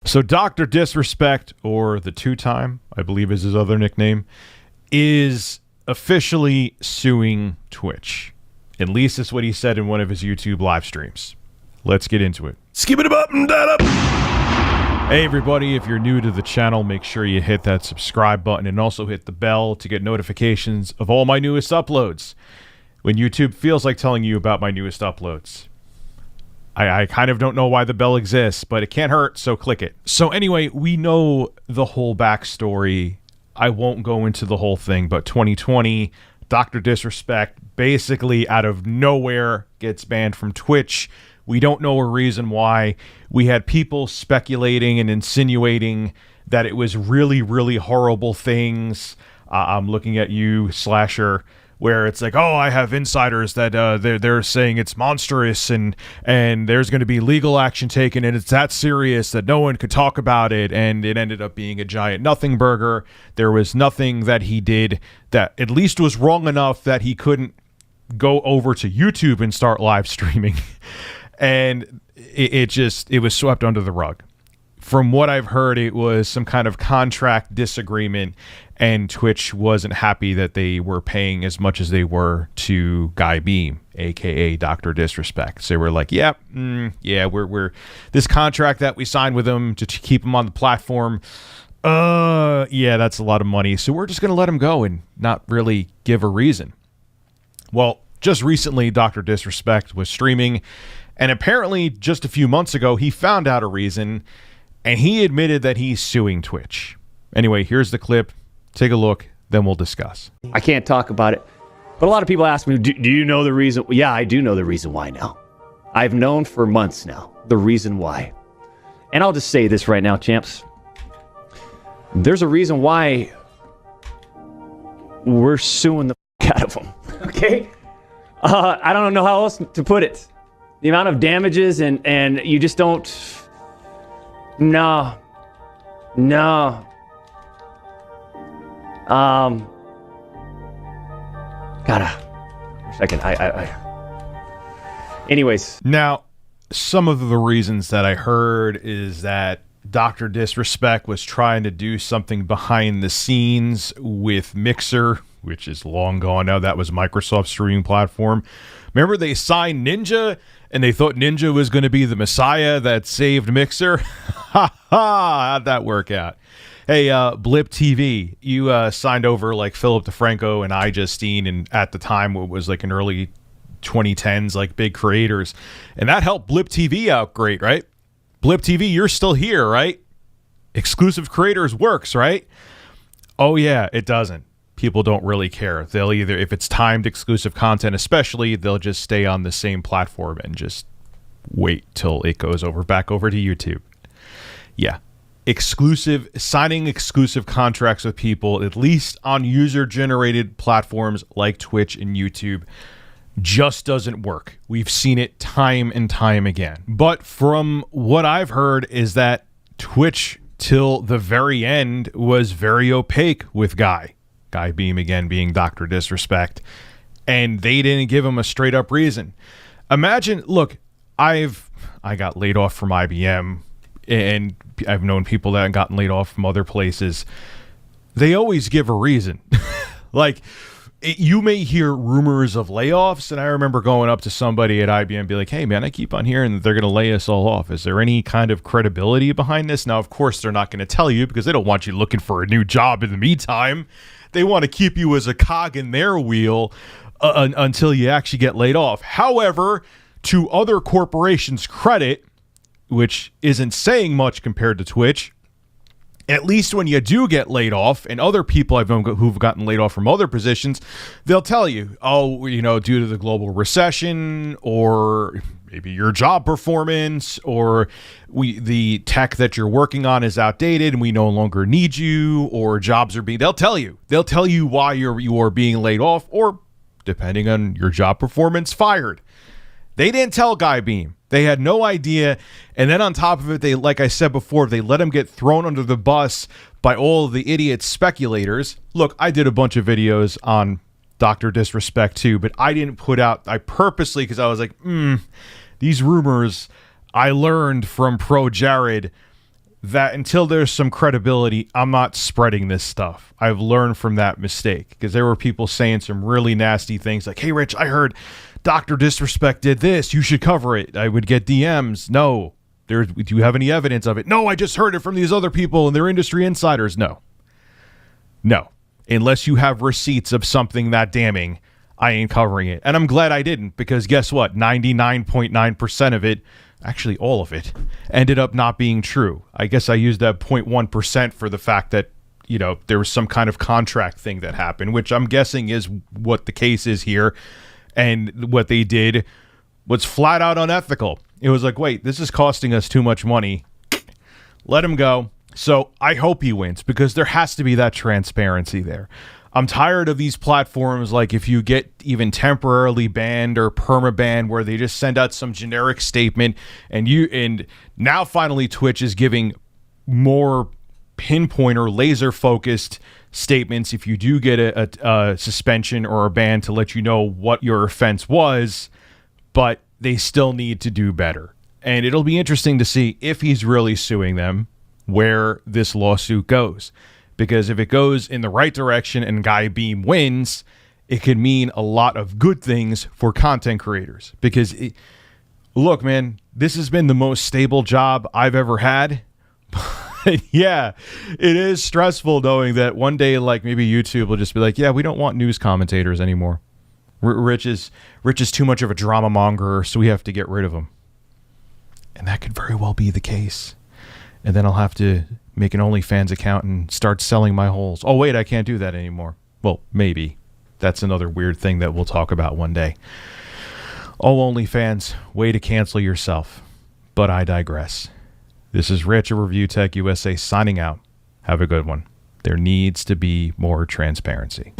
So Dr. Disrespect, or the two-time, I believe is his other nickname, is officially suing Twitch. At least that's what he said in one of his YouTube live streams. Let's get into it. Skip it up and that up. Hey everybody, if you're new to the channel, make sure you hit that subscribe button and also hit the bell to get notifications of all my newest uploads when YouTube feels like telling you about my newest uploads. I kind of don't know why the bell exists, but it can't hurt, so click it. So anyway, we know the whole backstory. I won't go into the whole thing, but 2020, Dr. Disrespect basically out of nowhere gets banned from Twitch. We don't know a reason why. We had people speculating and insinuating that it was really, really horrible things. I'm looking at you, Slasher, where it's like, oh, I have insiders that they're saying it's monstrous and there's going to be legal action taken and it's that serious that no one could talk about it, and it ended up being a giant nothing burger. There was nothing that he did that at least was wrong enough that he couldn't go over to YouTube and start live streaming. And it was swept under the rug. From what I've heard, it was some kind of contract disagreement, and Twitch wasn't happy that they were paying as much as they were to Guy Beam, aka Dr. Disrespect. So they were like, yeah, we're this contract that we signed with him to keep him on the platform. Yeah, that's a lot of money. So we're just going to let him go and not really give a reason. Well, just recently, Dr. Disrespect was streaming, and apparently just a few months ago, he found out a reason, and he admitted that he's suing Twitch. Anyway, here's the clip. Take a look, then we'll discuss. I can't talk about it, but a lot of people ask me, do you know the reason? Yeah, I do know the reason why now. I've known for months now the reason why. And I'll just say this right now, champs. There's a reason why we're suing the out of them, okay? I don't know how else to put it. The amount of damages and you just don't... No. Second. Anyways. Now, some of the reasons that I heard is that Dr. Disrespect was trying to do something behind the scenes with Mixer, which is long gone now. That was Microsoft's streaming platform. Remember they signed Ninja and they thought Ninja was going to be the messiah that saved Mixer? Ha ha! How'd that work out? Hey, Blip TV, you signed over like Philip DeFranco and iJustine, and at the time it was like in early 2010s, like big creators, and that helped Blip TV out great, right? Blip TV, you're still here, right? Exclusive creators works, right? Oh yeah, it doesn't. People don't really care. They'll either, if it's timed exclusive content especially, they'll just stay on the same platform and just wait till it goes back over to YouTube. Yeah. Signing exclusive contracts with people, at least on user-generated platforms like Twitch and YouTube, just doesn't work. We've seen it time and time again. But from what I've heard is that Twitch, till the very end, was very opaque with Guy Beam, again being Dr. Disrespect, and they didn't give him a straight up reason. Imagine, look, I got laid off from IBM, and I've known people that have gotten laid off from other places. They always give a reason. Like, you may hear rumors of layoffs, and I remember going up to somebody at IBM and be like, hey man, I keep on hearing that they're going to lay us all off. Is there any kind of credibility behind this? Now, of course, they're not going to tell you because they don't want you looking for a new job in the meantime. They want to keep you as a cog in their wheel until you actually get laid off. However, to other corporations' credit, which isn't saying much compared to Twitch, at least when you do get laid off, and other people I've known who've gotten laid off from other positions, they'll tell you, oh, you know, due to the global recession, or maybe your job performance, or the tech that you're working on is outdated and we no longer need you, or jobs are being, they'll tell you why you are being laid off, or depending on your job performance, fired. They didn't tell Guy Beam. They had no idea. And then on top of it, they, like I said before, they let him get thrown under the bus by all the idiot speculators. Look, I did a bunch of videos on Dr. Disrespect too, but I didn't put out, I purposely, because I was like, these rumors, I learned from Pro Jared that until there's some credibility, I'm not spreading this stuff. I've learned from that mistake because there were people saying some really nasty things like, hey, Rich, I heard DrDisrespect did this. You should cover it. I would get DMs. No. Do you have any evidence of it? No, I just heard it from these other people and they're industry insiders. No. Unless you have receipts of something that damning, I ain't covering it. And I'm glad I didn't, because guess what? 99.9% of it, actually all of it, ended up not being true. I guess I used that 0.1% for the fact that, there was some kind of contract thing that happened, which I'm guessing is what the case is here. And what they did was flat out unethical. It was like, wait, this is costing us too much money. Let him go. So I hope he wins, because there has to be that transparency there. I'm tired of these platforms, like if you get even temporarily banned or perma-banned, where they just send out some generic statement, and now finally Twitch is giving more pinpoint or laser focused statements if you do get a suspension or a ban, to let you know what your offense was, but they still need to do better. And it'll be interesting to see if he's really suing them, where this lawsuit goes. Because if it goes in the right direction and Guy Beam wins, it could mean a lot of good things for content creators. Because, look, man, this has been the most stable job I've ever had. But yeah, it is stressful knowing that one day, like, maybe YouTube will just be like, yeah, we don't want news commentators anymore. Rich is too much of a drama monger, so we have to get rid of him. And that could very well be the case. And then I'll have to make an OnlyFans account and start selling my holes. Oh, wait, I can't do that anymore. Well, maybe. That's another weird thing that we'll talk about one day. Oh, OnlyFans, way to cancel yourself. But I digress. This is Rich of Review Tech USA signing out. Have a good one. There needs to be more transparency.